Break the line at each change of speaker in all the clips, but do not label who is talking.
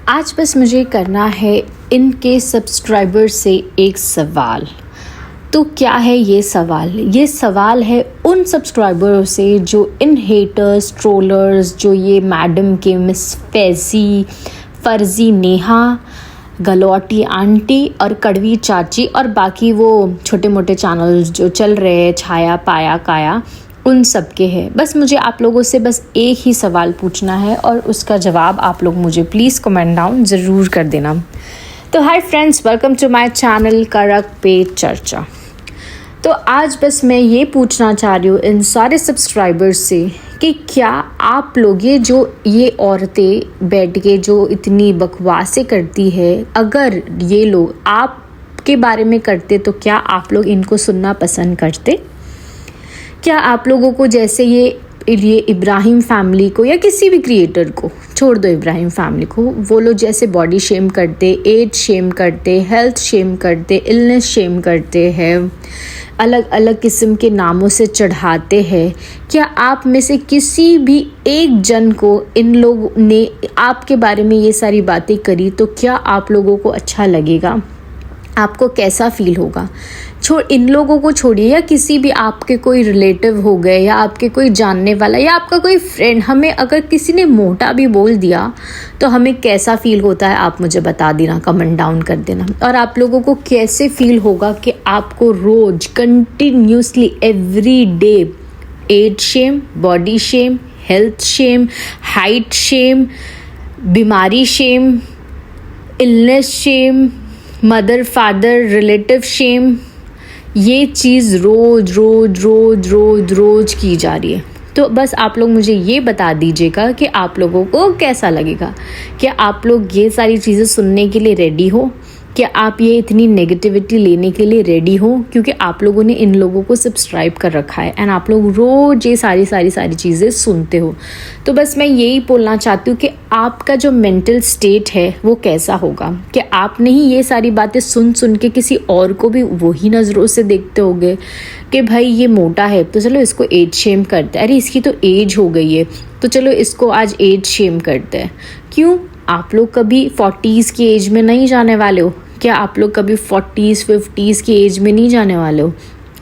आज बस मुझे करना है इनके सब्सक्राइबर से एक सवाल। तो क्या है ये सवाल? ये सवाल है उन सब्सक्राइबरों से जो इन हेटर्स, ट्रोलर्स, जो ये मैडम के मिस फैज़ी, फर्जी नेहा, गलौटी आंटी और कड़वी चाची और बाकी वो छोटे मोटे चैनल्स जो चल रहे हैं, छाया पाया काया, उन सब के है। बस मुझे आप लोगों से बस एक ही सवाल पूछना है और उसका जवाब आप लोग मुझे प्लीज़ कमेंट डाउन ज़रूर कर देना। तो hi friends, welcome to my channel Kadak Pe चर्चा। तो आज बस मैं ये पूछना चाह रही हूँ इन सारे सब्सक्राइबर्स से कि क्या आप लोग ये औरतें बैठ के जो इतनी बकवासें करती है, अगर ये लोग आपके बारे में करते तो क्या आप लोग इनको सुनना पसंद करते? क्या आप लोगों को जैसे ये इब्राहिम फैमिली को या किसी भी क्रिएटर को, छोड़ दो इब्राहिम फैमिली को, वो लोग जैसे बॉडी शेम करते, एज शेम करते, हेल्थ शेम करते, इलनेस शेम करते हैं, अलग अलग किस्म के नामों से चढ़ाते हैं, क्या आप में से किसी भी एक जन को इन लोगों ने आपके बारे में ये सारी बातें करी तो क्या आप लोगों को अच्छा लगेगा? आपको कैसा फील होगा? इन लोगों को छोड़िए, या किसी भी आपके कोई रिलेटिव हो गए या आपके कोई जानने वाला या आपका कोई फ्रेंड, हमें अगर किसी ने मोटा भी बोल दिया तो हमें कैसा फील होता है आप मुझे बता देना, कमेंट डाउन कर देना। और आप लोगों को कैसे फील होगा कि आपको रोज continuously every day age shame, body shame, health shame, height shame, बीमारी shame, illness shame, mother father relative shame, ये चीज़ रोज रोज रोज रोज रोज की जा रही है। तो बस आप लोग मुझे ये बता दीजिएगा कि आप लोगों को कैसा लगेगा। क्या आप लोग ये सारी चीज़ें सुनने के लिए रेडी हो? क्या आप ये इतनी नेगेटिविटी लेने के लिए रेडी हो? क्योंकि आप लोगों ने इन लोगों को सब्सक्राइब कर रखा है एंड आप लोग रोज़ ये सारी चीज़ें सुनते हो। तो बस मैं यही बोलना चाहती हूँ कि आपका जो मेंटल स्टेट है वो कैसा होगा? कि आपने ही ये सारी बातें सुन के किसी और को भी वही नज़रों से देखते होगे कि भाई ये मोटा है तो चलो इसको एज शेम करते हैं, अरे इसकी तो एज हो गई है तो चलो इसको आज एज शेम करते हैं। क्यों? आप लोग कभी 40s की एज में नहीं जाने वाले हो? क्या आप लोग कभी 40s 50s की एज में नहीं जाने वाले हो?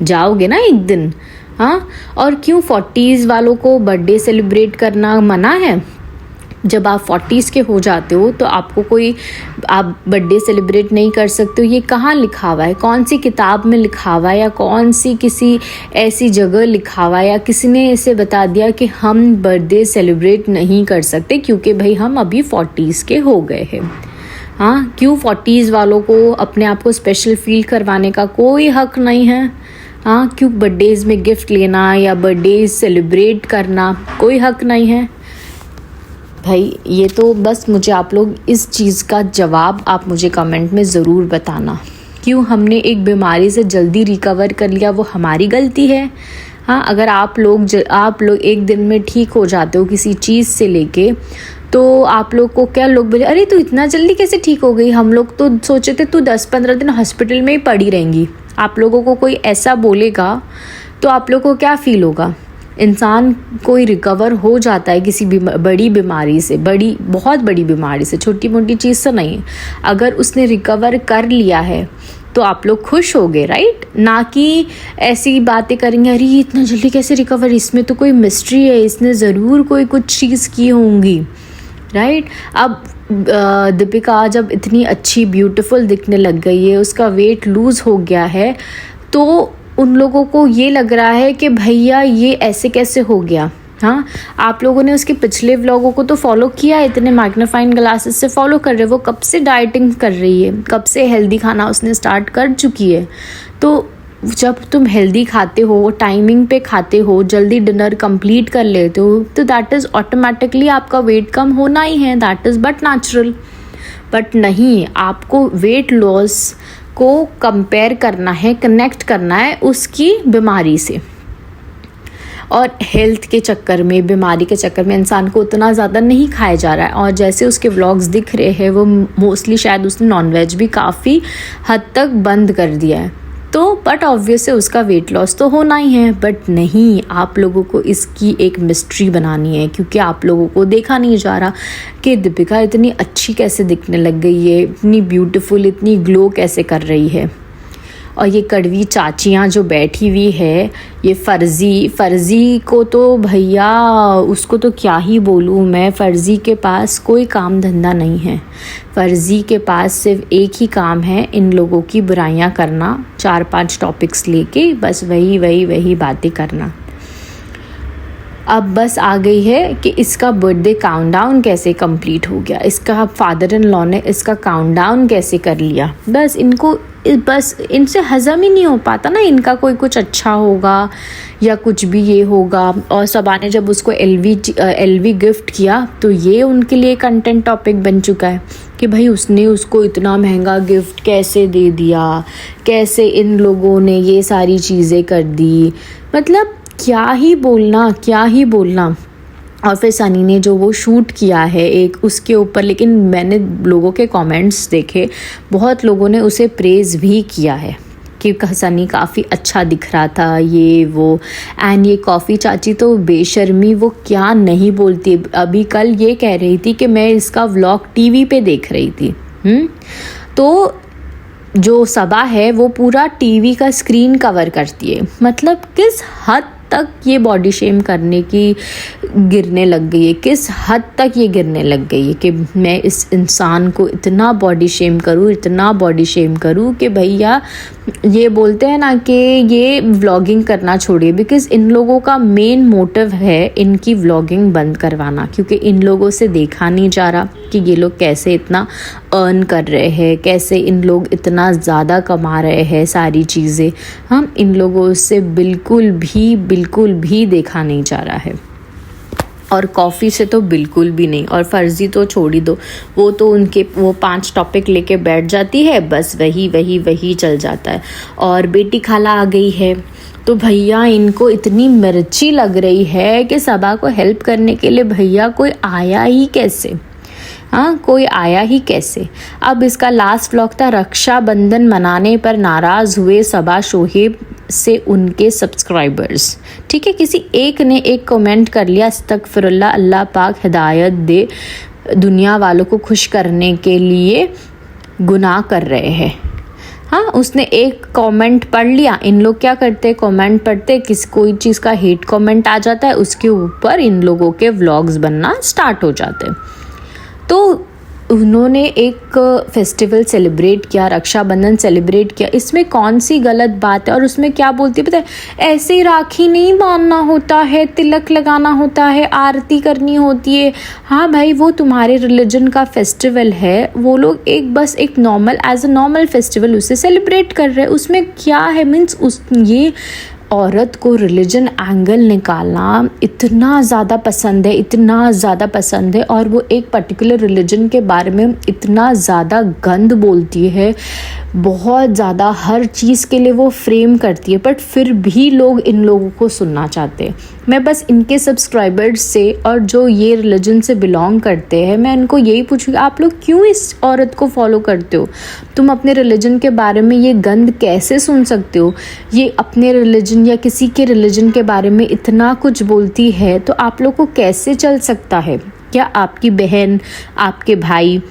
जाओगे ना एक दिन, हाँ? और क्यों 40s वालों को बर्थडे सेलिब्रेट करना मना है? जब आप 40s के हो जाते हो तो आपको आप बर्थडे सेलिब्रेट नहीं कर सकते हो। ये कहाँ लिखा हुआ है? कौन सी किताब में लिखा हुआ है या कौन सी किसी ऐसी जगह लिखा हुआ है या किसी ने इसे बता दिया कि हम बर्थडे सेलिब्रेट नहीं कर सकते क्योंकि भाई हम अभी 40s के हो गए हैं? हाँ, क्यों 40s वालों को अपने आप को स्पेशल फील करवाने का कोई हक नहीं है? हाँ, क्यों बर्थडेज़ में गिफ्ट लेना या बर्थडे सेलिब्रेट करना कोई हक नहीं है? भाई ये तो बस मुझे आप लोग इस चीज़ का जवाब आप मुझे कमेंट में ज़रूर बताना। क्यों हमने एक बीमारी से जल्दी रिकवर कर लिया वो हमारी गलती है? हाँ, अगर आप लोग एक दिन में ठीक हो जाते हो किसी चीज़ से लेके तो आप लोग को क्या लोग बोले, अरे तू इतना जल्दी कैसे ठीक हो गई? हम लोग तो सोचे थे तू 10-15 दिन हॉस्पिटल में ही पड़ी रहेंगी। आप लोगों को कोई ऐसा बोलेगा तो आप लोग को क्या फ़ील होगा? इंसान कोई रिकवर हो जाता है किसी बड़ी बीमारी से, बहुत बड़ी बीमारी से, छोटी मोटी चीज़ से नहीं। अगर उसने रिकवर कर लिया है तो आप लोग खुश हो गए, राइट? ना कि ऐसी बातें करेंगे, अरे इतना जल्दी कैसे रिकवर, इसमें तो कोई मिस्ट्री है, इसने ज़रूर कोई कुछ चीज़ की होंगी, राइट? अब दीपिका जब इतनी अच्छी ब्यूटीफुल दिखने लग गई है, उसका वेट लूज़ हो गया है, तो उन लोगों को ये लग रहा है कि भैया ये ऐसे कैसे हो गया? हाँ, आप लोगों ने उसके पिछले व्लॉगों को तो फॉलो किया, इतने मैग्नीफाइंग ग्लासेस से फॉलो कर रहे हो। वो कब से डाइटिंग कर रही है, कब से हेल्दी खाना उसने स्टार्ट कर चुकी है। तो जब तुम हेल्दी खाते हो, टाइमिंग पे खाते हो, जल्दी डिनर कंप्लीट कर लेते हो तो दैट इज़ ऑटोमेटिकली आपका वेट कम होना ही है, that is but natural. But नहीं, आपको वेट लॉस को कंपेयर करना है, कनेक्ट करना है उसकी बीमारी से। और हेल्थ के चक्कर में, बीमारी के चक्कर में इंसान को उतना ज़्यादा नहीं खाया जा रहा है। और जैसे उसके व्लॉग्स दिख रहे हैं वो मोस्टली शायद उसने नॉनवेज भी काफ़ी हद तक बंद कर दिया है। तो बट ऑब्वियसली उसका वेट लॉस तो होना ही है, बट नहीं, आप लोगों को इसकी एक मिस्ट्री बनानी है, क्योंकि आप लोगों को देखा नहीं जा रहा कि दीपिका इतनी अच्छी कैसे दिखने लग गई है, इतनी ब्यूटीफुल, इतनी ग्लो कैसे कर रही है। और ये कड़वी चाचियाँ जो बैठी हुई है, ये फ़र्ज़ी को तो भैया, उसको तो क्या ही बोलूँ मैं। फ़र्ज़ी के पास कोई काम धंधा नहीं है। फ़र्ज़ी के पास सिर्फ एक ही काम है, इन लोगों की बुराइयाँ करना, 4-5 टॉपिक्स लेके बस वही बातें करना। अब बस आ गई है कि इसका बर्थडे काउंटडाउन कैसे कंप्लीट हो गया, इसका फादर इन लॉ ने इसका काउंटडाउन कैसे कर लिया। बस इनसे हज़म ही नहीं हो पाता ना, इनका कोई कुछ अच्छा होगा या कुछ भी ये होगा। और सबा ने जब उसको एलवी गिफ्ट किया तो ये उनके लिए कंटेंट टॉपिक बन चुका है कि भाई उसने उसको इतना महंगा गिफ्ट कैसे दे दिया, कैसे इन लोगों ने ये सारी चीज़ें कर दी। मतलब क्या ही बोलना। और फिर सनी ने जो वो शूट किया है एक उसके ऊपर, लेकिन मैंने लोगों के कमेंट्स देखे, बहुत लोगों ने उसे प्रेज़ भी किया है कि सनी काफ़ी अच्छा दिख रहा था, ये वो। एंड ये कॉफ़ी चाची तो बेशर्मी, वो क्या नहीं बोलती। अभी कल ये कह रही थी कि मैं इसका व्लॉग टीवी पे देख रही थी। तो जो सबा है वो पूरा टीवी का स्क्रीन कवर करती है। मतलब किस हद तक ये बॉडी शेम करने की गिरने लग गई है, किस हद तक ये गिरने लग गई है कि मैं इस इंसान को इतना बॉडी शेम करूँ कि भैया ये बोलते हैं ना कि ये व्लॉगिंग करना छोड़िए। बिकॉज़ इन लोगों का मेन मोटिव है इनकी व्लॉगिंग बंद करवाना, क्योंकि इन लोगों से देखा नहीं जा रहा कि ये लोग कैसे इतना अर्न कर रहे हैं, कैसे इन लोग इतना ज़्यादा कमा रहे हैं सारी चीज़ें। हम इन लोगों से बिल्कुल भी देखा नहीं जा रहा है, और कॉफ़ी से तो बिल्कुल भी नहीं। और फ़र्ज़ी तो छोड़ ही दो, वो तो उनके वो 5 टॉपिक लेके बैठ जाती है, बस वही चल जाता है। और बेटी खाला आ गई है तो भैया इनको इतनी मिर्ची लग रही है कि सबा को हेल्प करने के लिए भैया कोई आया ही कैसे। अब इसका लास्ट व्लॉग था, रक्षाबंधन मनाने पर नाराज़ हुए सबा शोहेब से उनके सब्सक्राइबर्स। ठीक है, किसी एक ने एक कमेंट कर लिया, अस्तगफिरुल्लाह, अल्लाह पाक हिदायत दे, दुनिया वालों को खुश करने के लिए गुनाह कर रहे हैं। हाँ, उसने एक कमेंट पढ़ लिया। इन लोग क्या करते हैं, कमेंट पढ़ते, कोई चीज़ का हेट कमेंट आ जाता है, उसके ऊपर इन लोगों के व्लॉग्स बनना स्टार्ट हो जाते हैं। तो उन्होंने एक फेस्टिवल सेलिब्रेट किया, रक्षाबंधन सेलिब्रेट किया, इसमें कौन सी गलत बात है। और उसमें क्या बोलती है पता है, ऐसे राखी नहीं बांधना होता है, तिलक लगाना होता है, आरती करनी होती है। हाँ भाई, वो तुम्हारे रिलीजन का फेस्टिवल है, वो लोग एक normal as a normal festival उसे सेलिब्रेट कर रहे हैं, उसमें क्या है। मीन्स ये औरत को रिलीजन एंगल निकालना इतना ज़्यादा पसंद है, और वो एक पर्टिकुलर रिलीजन के बारे में इतना ज़्यादा गंद बोलती है, बहुत ज़्यादा हर चीज़ के लिए वो फ्रेम करती है, बट फिर भी लोग इन लोगों को सुनना चाहते हैं। मैं बस इनके सब्सक्राइबर्स से और जो ये रिलीजन से बिलोंग करते हैं, मैं उनको यही पूछूँगी, आप लोग क्यों इस औरत को फॉलो करते हो? तुम अपने रिलीजन के बारे में ये गंद कैसे सुन सकते हो? ये अपने रिलीजन या किसी के रिलीजन के बारे में इतना कुछ बोलती है, तो आप लोग को कैसे चल सकता है? क्या आपकी बहन, आपके भाई,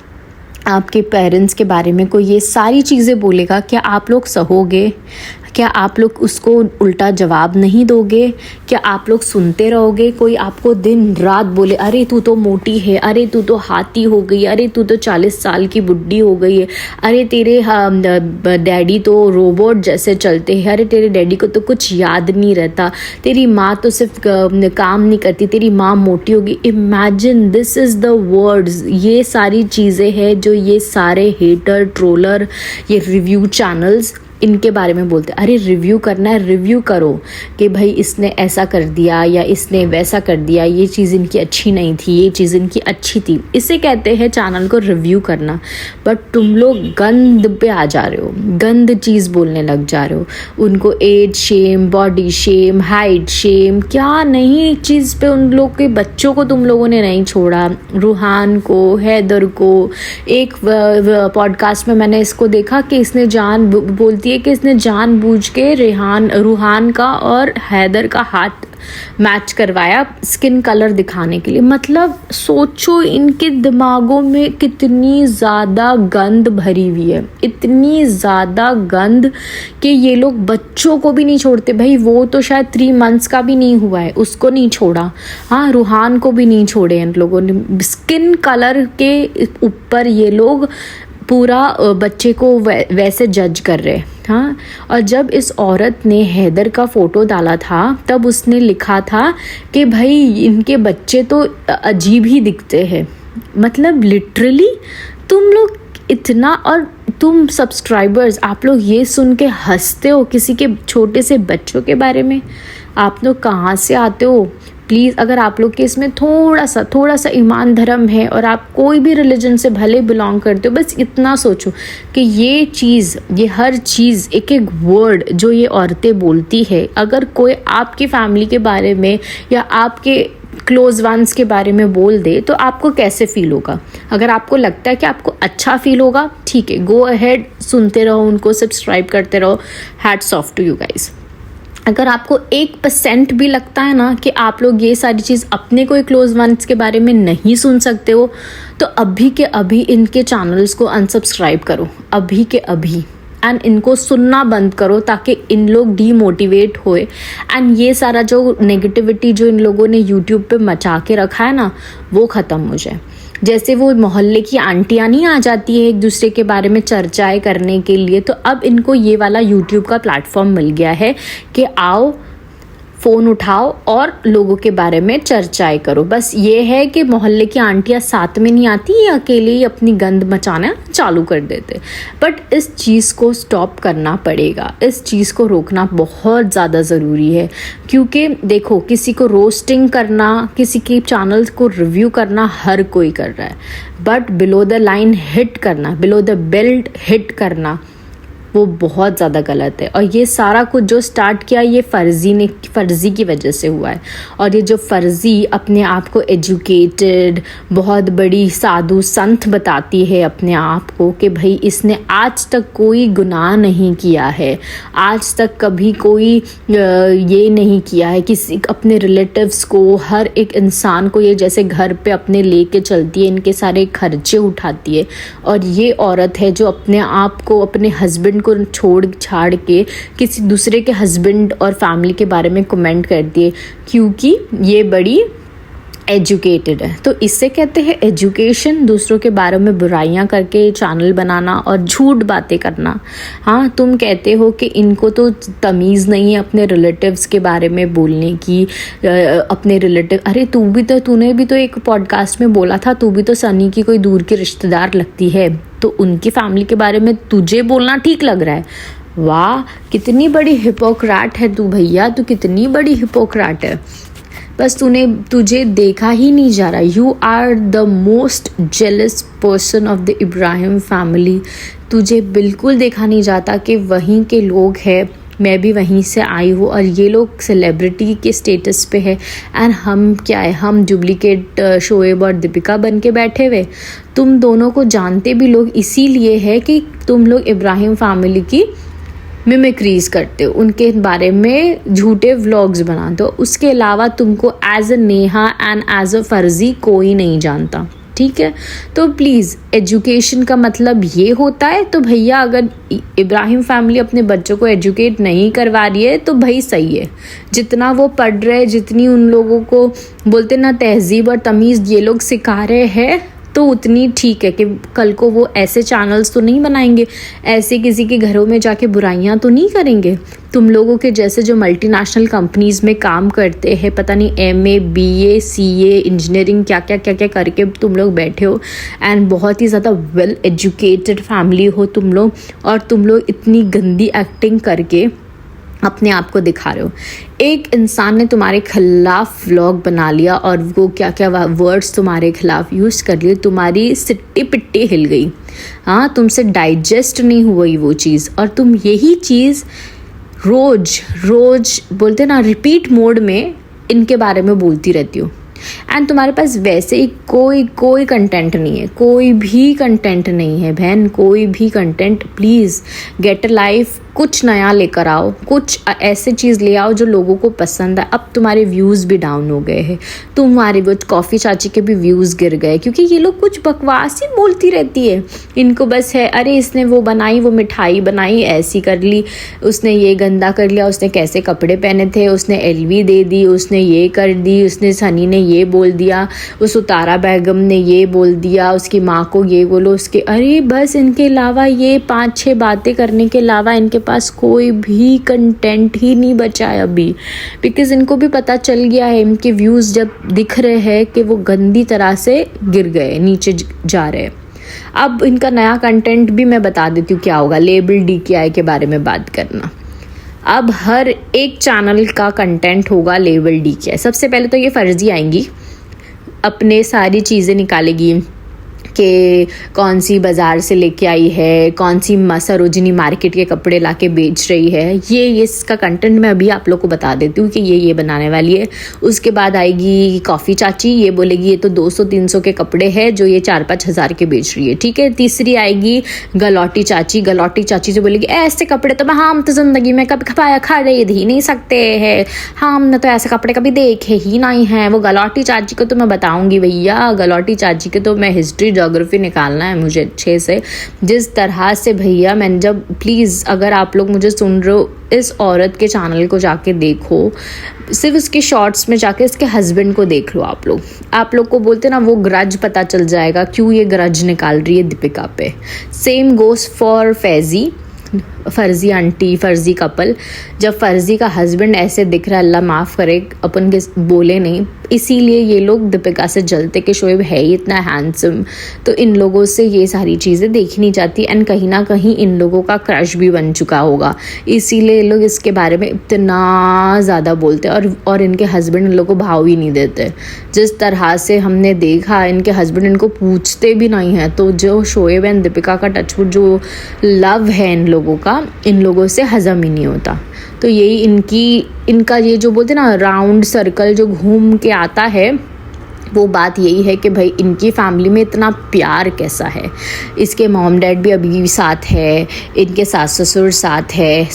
आपके पेरेंट्स के बारे में कोई ये सारी चीज़ें बोलेगा, क्या आप लोग सहोगे? क्या आप लोग उसको उल्टा जवाब नहीं दोगे? क्या आप लोग सुनते रहोगे? कोई आपको दिन रात बोले, अरे तू तो मोटी है, अरे तू तो हाथी हो गई, अरे तू तो 40 साल की बुड्ढी हो गई है, अरे तेरे डैडी तो रोबोट जैसे चलते हैं, अरे तेरे डैडी को तो कुछ याद नहीं रहता, तेरी माँ तो सिर्फ काम नहीं करती, तेरी माँ मोटी होगी। Imagine, this is the words. ये सारी चीज़ें हैं जो ये सारे हेटर, ट्रोलर, ये रिव्यू चैनल्स इनके बारे में बोलते हैं। अरे रिव्यू करना है, रिव्यू करो कि भाई इसने ऐसा कर दिया या इसने वैसा कर दिया, ये चीज़ इनकी अच्छी नहीं थी, ये चीज़ इनकी अच्छी थी, इसे कहते हैं चैनल को रिव्यू करना। बट तुम लोग गंद पे आ जा रहे हो, गंद चीज़ बोलने लग जा रहे हो। उनको age shame, body shame, height shame, क्या नहीं चीज़ पे उन लोग के बच्चों को तुम लोगों ने नहीं छोड़ा। रूहान को, हैदर को, एक पॉडकास्ट में मैंने इसको देखा कि इसने बोलती बोलती है कि इसने जानबूझ के रूहान का और हैदर का हाथ मैच करवाया स्किन कलर दिखाने के लिए। मतलब सोचो इनके दिमागों में कितनी ज़्यादा गंद भरी हुई है, इतनी ज़्यादा गंद कि ये लोग बच्चों को भी नहीं छोड़ते। भाई वो तो शायद 3 मंथ्स का भी नहीं हुआ है, उसको नहीं छोड़ा। हाँ, रूहान को भी नहीं छोड़े इन लोगों ने। स्किन कलर के ऊपर ये लोग पूरा बच्चे को वैसे जज कर रहे। हाँ, और जब इस औरत ने हैदर का फ़ोटो डाला था तब उसने लिखा था कि भाई इनके बच्चे तो अजीब ही दिखते हैं। मतलब लिटरली तुम लोग इतना, और तुम सब्सक्राइबर्स आप लोग ये सुन के हंसते हो किसी के छोटे से बच्चों के बारे में। आप लोग कहाँ से आते हो? प्लीज़, अगर आप लोग के इसमें थोड़ा सा ईमान धर्म है और आप कोई भी रिलीजन से भले बिलोंग करते हो, बस इतना सोचो कि ये हर चीज़ एक एक वर्ड जो ये औरतें बोलती है, अगर कोई आपकी फैमिली के बारे में या आपके क्लोज वंस के बारे में बोल दे तो आपको कैसे फील होगा? अगर आपको लगता है कि आपको अच्छा फील होगा, ठीक है, गो अहेड, सुनते रहो उनको, सब्सक्राइब करते रहो, hats off to you guys. अगर आपको 1% भी लगता है ना कि आप लोग ये सारी चीज़ अपने कोई क्लोज वंस के बारे में नहीं सुन सकते हो, तो अभी के अभी इनके चैनल्स को अनसब्सक्राइब करो, अभी के अभी, एंड इनको सुनना बंद करो ताकि इन लोग डीमोटिवेट होए एंड ये सारा जो नेगेटिविटी जो इन लोगों ने यूट्यूब पे मचा के रखा है ना, वो ख़त्म हो जाए। जैसे वो मोहल्ले की आंटियाँ नहीं आ जाती है एक दूसरे के बारे में चर्चाएं करने के लिए, तो अब इनको ये वाला यूट्यूब का प्लेटफॉर्म मिल गया है कि आओ, फ़ोन उठाओ और लोगों के बारे में चर्चाएं करो। बस ये है कि मोहल्ले की आंटियाँ साथ में नहीं आती, ये अकेले ही अपनी गंद मचाना चालू कर देते। बट इस चीज़ को स्टॉप करना पड़ेगा, इस चीज़ को रोकना बहुत ज़्यादा ज़रूरी है। क्योंकि देखो, किसी को रोस्टिंग करना, किसी के चैनल को रिव्यू करना हर कोई कर रहा है, but below the line hit करना, बिलो द बेल्ट हिट करना, वो बहुत ज़्यादा गलत है। और ये सारा कुछ जो स्टार्ट किया ये फ़र्ज़ी की वजह से हुआ है। और ये जो फ़र्ज़ी अपने आप को एजुकेटेड, बहुत बड़ी साधु संत बताती है अपने आप को कि भाई इसने आज तक कोई गुनाह नहीं किया है, आज तक कभी कोई ये नहीं किया है, किसी अपने रिलेटिव्स को, हर एक इंसान को ये जैसे घर पे अपने लेके चलती है, इनके सारे खर्चे उठाती है। और ये औरत है जो अपने आप को, अपने हस्बैंड को छोड़ छाड़ के किसी दूसरे के हस्बैंड और फैमिली के बारे में कमेंट करती है क्योंकि ये बड़ी एजुकेटेड है। तो इससे कहते हैं एजुकेशन, दूसरों के बारे में बुराइयां करके चैनल बनाना और झूठ बातें करना। हाँ, तुम कहते हो कि इनको तो तमीज़ नहीं है अपने रिलेटिव्स के बारे में बोलने की, अपने रिलेटिव, अरे तूने भी तो एक पॉडकास्ट में बोला था, तू भी तो सनी की कोई दूर की रिश्तेदार लगती है, तो उनकी फैमिली के बारे में तुझे बोलना ठीक लग रहा है। वाह, कितनी बड़ी हिपोक्रेट है तू भैया, तू कितनी बड़ी हिपोक्रेट है। बस तुझे देखा ही नहीं जा रहा। You are the most jealous person of the Ibrahim family. तुझे बिल्कुल देखा नहीं जाता कि वहीं के लोग हैं, मैं भी वहीं से आई हूँ और ये लोग सेलिब्रिटी के स्टेटस पे है, एंड हम क्या है, हम डुप्लीकेट शोएब और दीपिका बन के बैठे हुए। तुम दोनों को जानते भी लोग इसीलिए है कि तुम लोग इब्राहिम फैमिली की मिमिक्रीज करते हो, उनके बारे में झूठे व्लॉग्स बनाते हो। उसके अलावा तुमको as a Neha and as a फ़र्ज़ी कोई नहीं जानता, ठीक है। तो प्लीज़, एजुकेशन का मतलब ये होता है, तो भैया अगर इब्राहिम फैमिली अपने बच्चों को एजुकेट नहीं करवा रही है तो भाई सही है, जितना वो पढ़ रहे, जितनी उन लोगों को बोलते ना तहजीब और तमीज़ ये लोग सिखा रहे हैं, तो उतनी ठीक है कि कल को वो ऐसे चैनल्स तो नहीं बनाएंगे, ऐसे किसी के घरों में जाके बुराइयां तो नहीं करेंगे। तुम लोगों के जैसे जो मल्टीनेशनल कंपनीज़ में काम करते हैं, पता नहीं MA BA CA इंजीनियरिंग क्या क्या करके तुम लोग बैठे हो, एंड बहुत ही ज़्यादा वेल एजुकेटेड फैमिली हो तुम लोग, और तुम लोग इतनी गंदी एक्टिंग करके अपने आप को दिखा रहे हो। एक इंसान ने तुम्हारे खिलाफ व्लॉग बना लिया और वो क्या क्या वर्ड्स तुम्हारे खिलाफ यूज़ कर लिए, तुम्हारी सिट्टी पिट्टी हिल गई। हाँ, तुमसे डाइजेस्ट नहीं हुई वो चीज़, और तुम यही चीज़ रोज बोलते ना रिपीट मोड में इनके बारे में बोलती रहती हो। एंड तुम्हारे पास वैसे ही कोई कंटेंट नहीं है, कोई भी कंटेंट नहीं है बहन, कोई भी content. Please get a life, कुछ नया लेकर आओ, कुछ ऐसे चीज़ ले आओ जो लोगों को पसंद है। अब तुम्हारे व्यूज़ भी डाउन हो गए हैं, तुम्हारे वो कॉफ़ी चाची के भी व्यूज़ गिर गए, क्योंकि ये लोग कुछ बकवास ही बोलती रहती है। इनको बस है अरे इसने वो बनाई, वो मिठाई बनाई, ऐसी कर ली, उसने ये गंदा कर लिया, उसने कैसे कपड़े पहने थे, उसने एलवी दे दी, उसने ये कर दी, उसने सनी ने ये बोल दिया, उस उतारा बेगम ने ये बोल दिया, उसकी माँ को ये बोलो, उसके अरे बस इनके अलावा ये 5-6 बातें करने के अलावा इनके पास कोई भी कंटेंट ही नहीं बचा है अभी। बिकॉज़ इनको भी पता चल गया है, इनके व्यूज़ जब दिख रहे हैं कि वो गंदी तरह से गिर गए, नीचे जा रहे हैं। अब इनका नया कंटेंट भी मैं बता देती हूँ क्या होगा। लेबल DKI के बारे में बात करना। अब हर एक चैनल का कंटेंट होगा लेबल DKI। सबसे पहले तो ये फर्जी आएंगी, अपने सारी चीज़ें निकालेगी कि कौन सी बाज़ार से लेके आई है, कौन सी सरोजनी मार्केट के कपड़े लाके बेच रही है। ये इसका कंटेंट मैं अभी आप लोग को बता देती हूँ कि ये बनाने वाली है। उसके बाद आएगी कॉफ़ी चाची, ये बोलेगी ये तो 200-300 के कपड़े हैं जो ये 4-5 हज़ार के बेच रही है, ठीक है। तीसरी आएगी गलौटी चाची। गलौटी चाची जो बोलेगी ऐसे कपड़े तो हम तो ज़िंदगी में कभी खरीद ही नहीं सकते हैं, हमने तो ऐसे कपड़े कभी देखे ही नहीं हैं। वो गलौटी चाची को तो मैं बताऊँगी भैया, गलौटी चाची के तो मैं हिस्ट्री ज्योग्राफी निकालना है मुझे अच्छे से। जिस तरह से भैया मैंने जब, प्लीज़ अगर आप लोग मुझे सुन रहे हो, इस औरत के चैनल को जाके देखो, सिर्फ इसके शॉर्ट्स में जाके इसके हस्बैंड को देख लो। आप लोग को बोलते ना वो ग्रज पता चल जाएगा क्यों ये ग्रज निकाल रही है दीपिका पे। सेम गोस फॉर फैज़ी, फर्जी आंटी, फर्जी कपल। जब फर्जी का हस्बैंड ऐसे दिख रहा है, अल्लाह माफ़ करे अपन के बोले नहीं, इसीलिए ये लोग दीपिका से जलते कि शोएब है ही इतना हैंडसम, तो इन लोगों से ये सारी चीज़ें देखी नहीं जाती। एंड कहीं ना कहीं इन लोगों का क्रश भी बन चुका होगा, इसीलिए लोग इसके बारे में इतना ज़्यादा बोलते हैं। और इनके हस्बैंड इन लोगों को भाव ही नहीं देते। जिस तरह से हमने देखा, इनके हस्बैंड इनको पूछते भी नहीं हैं। तो जो शोएब एंड दीपिका का टचवुड जो लव है इन लोगों का, इन लोगों से हज़म ही नहीं होता। तो यही इनका ये जो बोलते ना राउंड सर्कल जो घूम के आता है, वो बात यही है कि भाई इनकी फैमिली में इतना प्यार कैसा है। इसके मॉम डैड भी अभी साथ है, इनके सास ससुर साथ है,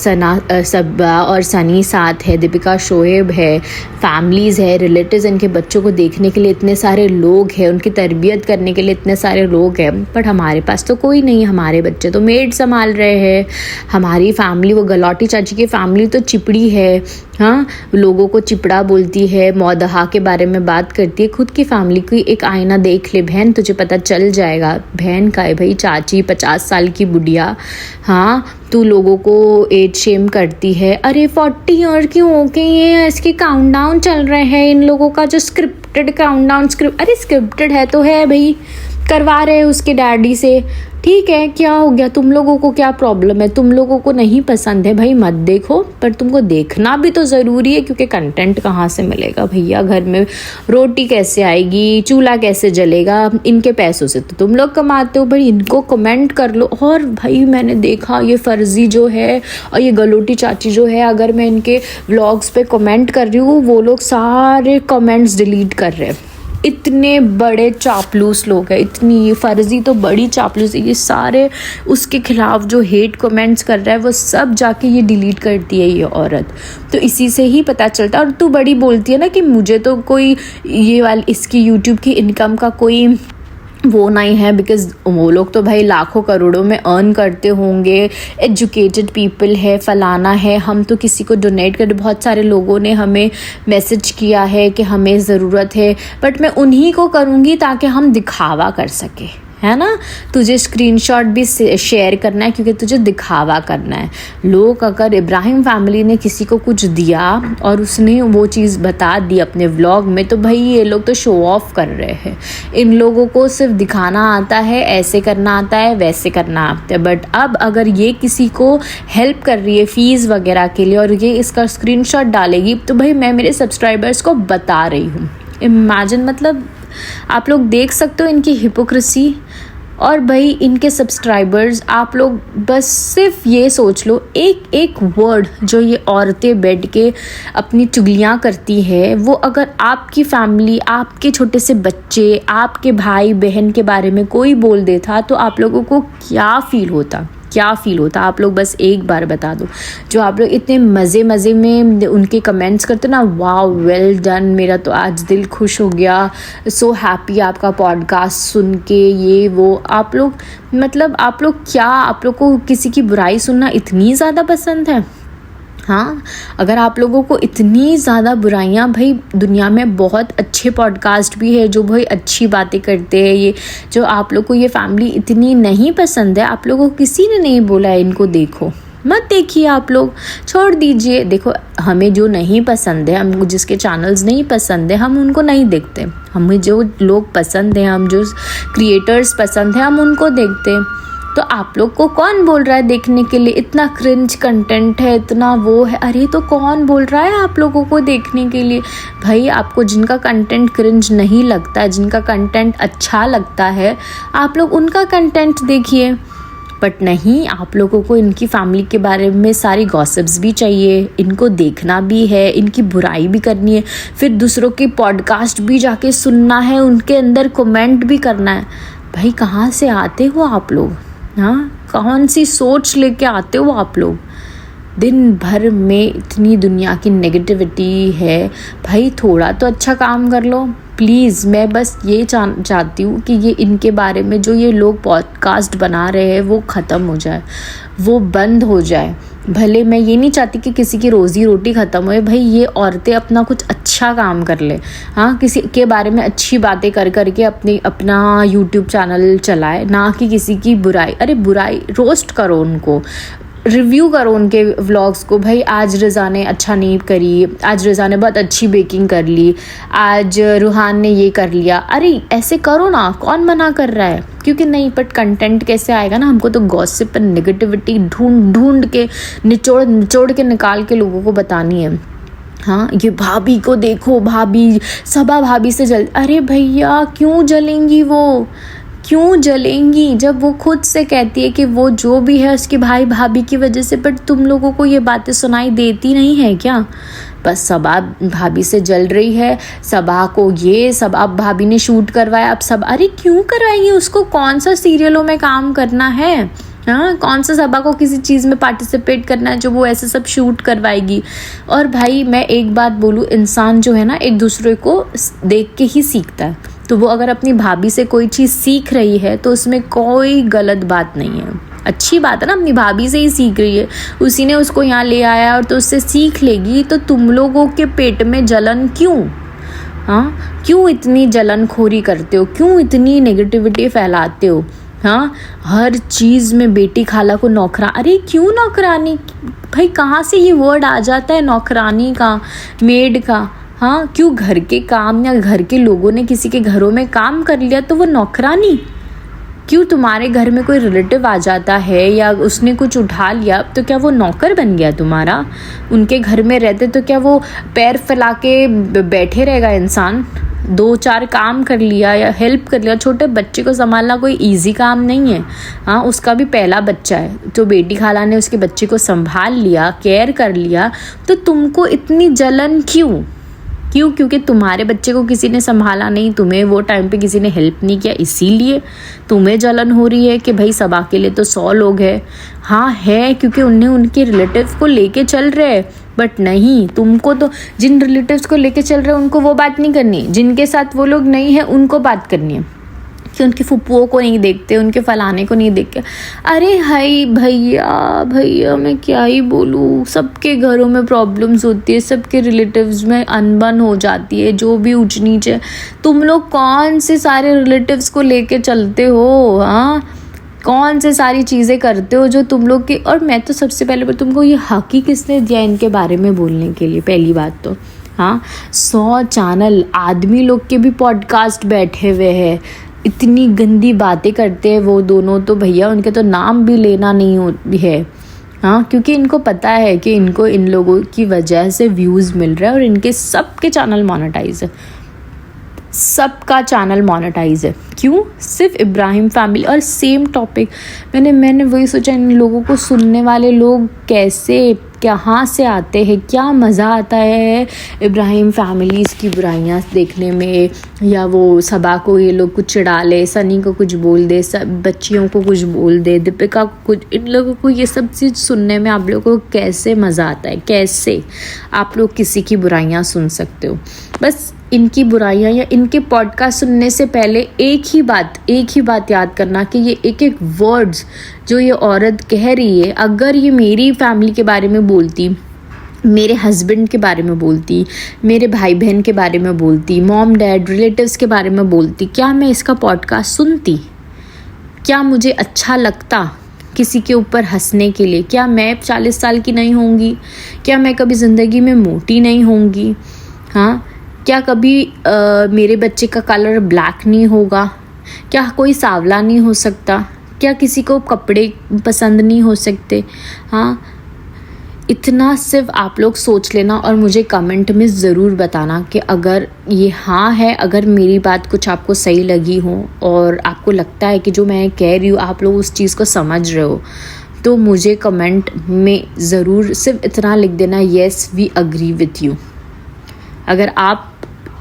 सब्बा और सनी साथ है, दीपिका शोएब है, फैमिलीज़ है, रिलेटिव्स, इनके बच्चों को देखने के लिए इतने सारे लोग हैं, उनकी तरबियत करने के लिए इतने सारे लोग हैं। बट हमारे पास तो कोई नहीं, हमारे बच्चे तो मेड संभाल रहे हैं। हमारी फैमिली, वो गलौटी चाची की फैमिली तो चिपड़ी है, हाँ, लोगों को चिपड़ा बोलती है, मौदहा के बारे में बात करती है। खुद की फैमिली की एक आईना देख ले बहन, तुझे पता चल जाएगा। बहन का है भाई, चाची 50 साल की बुढ़िया, हाँ, तू लोगों को एज शेम करती है। अरे 40 और क्यों हो गए, ये इसके काउंटडाउन चल रहे हैं इन लोगों का, जो स्क्रिप्टेड काउंटडाउन, अरे स्क्रिप्टेड है तो है भाई, करवा रहे हैं उसके डैडी से, ठीक है, क्या हो गया, तुम लोगों को क्या प्रॉब्लम है? तुम लोगों को नहीं पसंद है भाई, मत देखो, पर तुमको देखना भी तो ज़रूरी है, क्योंकि कंटेंट कहाँ से मिलेगा भैया, घर में रोटी कैसे आएगी, चूल्हा कैसे जलेगा, इनके पैसों से तो तुम लोग कमाते हो भाई, इनको कमेंट कर लो। और भाई मैंने देखा ये फर्जी जो है और ये गलोटी चाची जो है, अगर मैं इनके व्लॉग्स पे कमेंट कर रही हूँ, वो लोग सारे कमेंट्स डिलीट कर रहे हैं। इतने बड़े चापलूस लोग हैं, इतनी फर्जी तो बड़ी चापलूस है, ये सारे उसके खिलाफ जो हेट कमेंट्स कर रहा है वो सब जाके ये डिलीट करती है ये औरत। तो इसी से ही पता चलता है। और तू बड़ी बोलती है ना कि मुझे तो कोई ये वाली इसकी यूट्यूब की इनकम का कोई वो नहीं है, बिकॉज़ वो लोग तो भाई लाखों करोड़ों में अर्न करते होंगे, एजुकेटेड पीपल है, फलाना है, हम तो किसी को डोनेट कर, बहुत सारे लोगों ने हमें मैसेज किया है कि हमें ज़रूरत है, बट मैं उन्हीं को करूँगी ताकि हम दिखावा कर सके, है ना। तुझे स्क्रीनशॉट भी शेयर करना है क्योंकि तुझे दिखावा करना है। लोग, अगर इब्राहिम फैमिली ने किसी को कुछ दिया और उसने वो चीज़ बता दी अपने व्लॉग में, तो भाई ये लोग तो शो ऑफ कर रहे हैं। इन लोगों को सिर्फ दिखाना आता है, ऐसे करना आता है, वैसे करना आता है। बट अब अगर ये किसी को हेल्प कर रही है फ़ीस वगैरह के लिए और ये इसका स्क्रीनशॉट डालेगी, तो भाई मैं मेरे सब्सक्राइबर्स को बता रही हूँ। इमेजिन, मतलब आप लोग देख सकते हो इनकी हिपोक्रेसी। और भाई इनके सब्सक्राइबर्स, आप लोग बस सिर्फ ये सोच लो, एक एक वर्ड जो ये औरतें बैठ के अपनी चुगलियाँ करती है, वो अगर आपकी फैमिली, आपके छोटे से बच्चे, आपके भाई बहन के बारे में कोई बोल देता तो आप लोगों को क्या फ़ील होता, क्या फ़ील होता? आप लोग बस एक बार बता दो। जो आप लोग इतने मज़े में उनके कमेंट्स करते ना, वाओ वेल डन, मेरा तो आज दिल खुश हो गया, सो हैप्पी आपका पॉडकास्ट सुन के, ये वो। आप लोग मतलब आप लोग क्या, आप लोग को किसी की बुराई सुनना इतनी ज़्यादा पसंद है? हाँ, अगर आप लोगों को इतनी ज़्यादा बुराइयाँ, भाई दुनिया में बहुत अच्छे पॉडकास्ट भी है जो भाई अच्छी बातें करते हैं। ये जो आप लोग को ये फैमिली इतनी नहीं पसंद है, आप लोगों को किसी ने नहीं बोला है इनको देखो, मत देखिए, आप लोग छोड़ दीजिए। देखो, हमें जो नहीं पसंद है, हमको जिसके चैनल्स नहीं पसंद है, हम उनको नहीं देखते। हमें जो लोग पसंद हैं, हम जो क्रिएटर्स पसंद हैं, हम उनको देखते हैं। तो आप लोग को कौन बोल रहा है देखने के लिए? इतना क्रिंज कंटेंट है, इतना वो है, अरे तो कौन बोल रहा है आप लोगों को देखने के लिए? भाई आपको जिनका कंटेंट क्रिंज नहीं लगता है, जिनका कंटेंट अच्छा लगता है, आप लोग उनका कंटेंट देखिए। बट नहीं, आप लोगों को इनकी फैमिली के बारे में सारी गॉसिप्स भी चाहिए, इनको देखना भी है, इनकी बुराई भी करनी है, फिर दूसरों के पॉडकास्ट भी जाके सुनना है, उनके अंदर कमेंट भी करना है। भाई कहाँ से आते हो आप लोग? हाँ, कौन सी सोच लेके आते हो आप लोग? दिन भर में इतनी दुनिया की नेगेटिविटी है, भाई थोड़ा तो अच्छा काम कर लो प्लीज़। मैं बस ये चाहती हूँ कि ये इनके बारे में जो ये लोग पॉडकास्ट बना रहे हैं वो ख़त्म हो जाए, वो बंद हो जाए। भले मैं ये नहीं चाहती कि किसी की रोज़ी रोटी ख़त्म होए, भाई ये औरतें अपना कुछ अच्छा काम कर ले, हाँ, किसी के बारे में अच्छी बातें कर करके अपना यूट्यूब चैनल चलाए, ना कि किसी की बुराई। अरे बुराई रोस्ट करो उनको, रिव्यू करो उनके व्लॉग्स को। भाई आज रज़ा ने अच्छा नहीं करी, आज रज़ा ने बहुत अच्छी बेकिंग कर ली, आज रूहान ने ये कर लिया। अरे ऐसे करो ना, कौन मना कर रहा है? क्योंकि नहीं, बट कंटेंट कैसे आएगा ना, हमको तो गॉसिप और नेगेटिविटी ढूंढ के निचोड़ के निकाल के लोगों को बतानी है। हाँ, ये भाभी को देखो, भाभी सबा भाभी से जल, अरे भैया क्यों जलेंगी वो? क्यों जलेंगी जब वो खुद से कहती है कि वो जो भी है उसके भाई भाभी की वजह से? बट तुम लोगों को ये बातें सुनाई देती नहीं है क्या? बस सबा भाभी से जल रही है, सबा को ये सबा भाभी ने शूट करवाया, अब सब, अरे क्यों करवाएंगे उसको? कौन सा सीरियलों में काम करना है? हाँ, कौन सा सबा को किसी चीज़ में पार्टिसिपेट करना है जो वो ऐसे सब शूट करवाएगी? और भाई मैं एक बात बोलूँ, इंसान जो है ना एक दूसरे को देख के ही सीखता है। तो वो अगर अपनी भाभी से कोई चीज़ सीख रही है तो उसमें कोई गलत बात नहीं है, अच्छी बात है ना। अपनी भाभी से ही सीख रही है, उसी ने उसको यहाँ ले आया और तो उससे सीख लेगी। तो तुम लोगों के पेट में जलन क्यों? हाँ, क्यों इतनी जलनखोरी करते हो? क्यों इतनी नेगेटिविटी फैलाते हो? हाँ, हर चीज़ में बेटी खाला को नौकरा, अरे क्यों नौकरानी? भाई कहाँ से ये वर्ड आ जाता है नौकरानी का, मेड का? हाँ, क्यों घर के काम या घर के लोगों ने किसी के घरों में काम कर लिया तो वो नौकरानी? क्यों तुम्हारे घर में कोई रिलेटिव आ जाता है या उसने कुछ उठा लिया तो क्या वो नौकर बन गया तुम्हारा? उनके घर में रहते तो क्या वो पैर फैला के बैठे रहेगा इंसान? 2-4 काम कर लिया या हेल्प कर लिया। छोटे बच्चे को संभालना कोई इजी काम नहीं है। हाँ, उसका भी पहला बच्चा है, तो बेटी खाला ने उसके बच्चे को संभाल लिया, केयर कर लिया, तो तुमको इतनी जलन क्यों? क्योंकि तुम्हारे बच्चे को किसी ने संभाला नहीं, तुम्हें वो टाइम पे किसी ने हेल्प नहीं किया, इसीलिए तुम्हें जलन हो रही है कि भाई सबा के लिए तो 100 लोग हैं। हाँ है, क्योंकि उन्हें उनके रिलेटिव को लेके चल रहे हैं। बट नहीं, तुमको तो जिन रिलेटिव्स को लेके चल रहे हैं उनको वो बात नहीं करनी, जिनके साथ वो लोग नहीं है उनको बात करनी है। कि उनकी फुप्पुओं को नहीं देखते, उनके फलाने को नहीं देखते। अरे हाय भैया मैं क्या ही बोलूँ, सबके घरों में प्रॉब्लम्स होती है, सबके रिलेटिव्स में अनबन हो जाती है, जो भी ऊंच नीच है। तुम लोग कौन से सारे रिलेटिव्स को लेके चलते हो? हाँ, कौन से सारी चीज़ें करते हो जो तुम लोग की। और मैं तो सबसे पहले तुमको ये हक ही किसने दिया इनके बारे में बोलने के लिए? पहली बात तो हाँ, 100 चैनल आदमी लोग के भी पॉडकास्ट बैठे हुए हैं, इतनी गंदी बातें करते हैं वो दोनों, तो भैया उनके तो नाम भी लेना नहीं है। हाँ, क्योंकि इनको पता है कि इनको इन लोगों की वजह से व्यूज़ मिल रहा है और इनके सबके चैनल मोनेटाइज है, सबका चैनल मोनेटाइज है। क्यों? सिर्फ इब्राहिम फैमिली। और सेम टॉपिक मैंने वही सोचा, इन लोगों को सुनने वाले लोग कहाँ से आते हैं, क्या मज़ा आता है इब्राहिम फैमिलीज़ की बुराइयाँ देखने में, या वो सबा को ये लोग कुछ चिढ़ा ले, सनी को कुछ बोल दे, सब बच्चियों को कुछ बोल दे, दीपिका को कुछ, इन लोगों को ये सब चीज़ सुनने में आप लोगों को कैसे मज़ा आता है, कैसे आप लोग किसी की बुराइयाँ सुन सकते हो। बस इनकी बुराइयाँ या इनके पॉडकास्ट सुनने से पहले एक ही बात याद करना कि ये एक एक वर्ड्स जो ये औरत कह रही है, अगर ये मेरी फैमिली के बारे में बोलती, मेरे हस्बैंड के बारे में बोलती, मेरे भाई बहन के बारे में बोलती, मॉम डैड रिलेटिव्स के बारे में बोलती, क्या मैं इसका पॉडकास्ट सुनती? क्या मुझे अच्छा लगता किसी के ऊपर हंसने के लिए? क्या मैं 40 साल की नहीं होंगी? क्या मैं कभी ज़िंदगी में मोटी नहीं होंगी? हाँ, क्या कभी मेरे बच्चे का कलर ब्लैक नहीं होगा? क्या कोई सांवला नहीं हो सकता? क्या किसी को कपड़े पसंद नहीं हो सकते? हाँ, इतना सिर्फ आप लोग सोच लेना और मुझे कमेंट में ज़रूर बताना कि अगर ये हाँ है, अगर मेरी बात कुछ आपको सही लगी हो और आपको लगता है कि जो मैं कह रही हूँ आप लोग उस चीज़ को समझ रहे हो, तो मुझे कमेंट में ज़रूर सिर्फ इतना लिख देना, yes we agree with you. अगर आप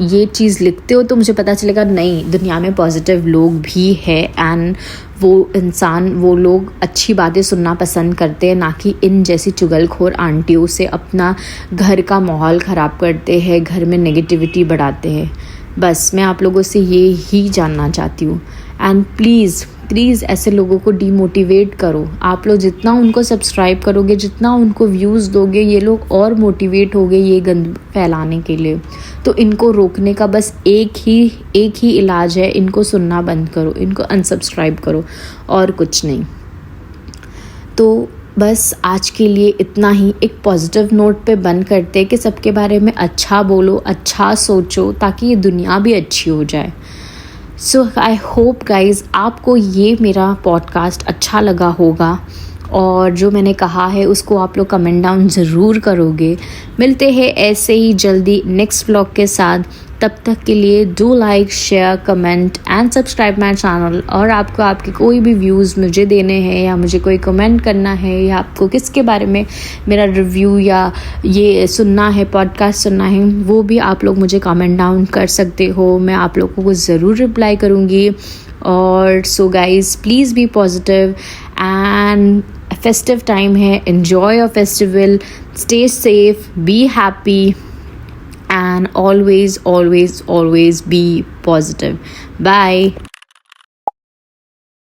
ये चीज़ लिखते हो तो मुझे पता चलेगा नहीं, दुनिया में पॉजिटिव लोग भी है एंड वो लोग अच्छी बातें सुनना पसंद करते हैं, ना कि इन जैसी चुगलखोर आंटियों से अपना घर का माहौल ख़राब करते हैं, घर में नेगेटिविटी बढ़ाते हैं। बस मैं आप लोगों से ये ही जानना चाहती हूँ। एंड प्लीज़ ऐसे लोगों को डीमोटिवेट करो। आप लोग जितना उनको सब्सक्राइब करोगे, जितना उनको व्यूज़ दोगे, ये लोग और मोटिवेट होंगे ये गंद फैलाने के लिए। तो इनको रोकने का बस एक ही इलाज है, इनको सुनना बंद करो, इनको अनसब्सक्राइब करो और कुछ नहीं। तो बस आज के लिए इतना ही। एक पॉजिटिव नोट पे बंद करते हैं कि सबके बारे में अच्छा बोलो, अच्छा सोचो, ताकि ये दुनिया भी अच्छी हो जाए। सो आई होप गाइज़ आपको ये मेरा पॉडकास्ट अच्छा लगा होगा और जो मैंने कहा है उसको आप लोग कमेंट डाउन ज़रूर करोगे। मिलते हैं ऐसे ही जल्दी नेक्स्ट व्लॉग के साथ। तब तक के लिए do like, share, comment and subscribe my channel. और आपको आपके कोई भी व्यूज़ मुझे देने हैं या मुझे कोई कमेंट करना है या आपको किसके बारे में मेरा रिव्यू या ये सुनना है, पॉडकास्ट सुनना है, वो भी आप लोग मुझे कमेंट डाउन कर सकते हो। मैं आप लोगों को ज़रूर रिप्लाई करूँगी। और so guys please be positive and festive time है, enjoy your festival, stay safe, be happy and always be positive. Bye.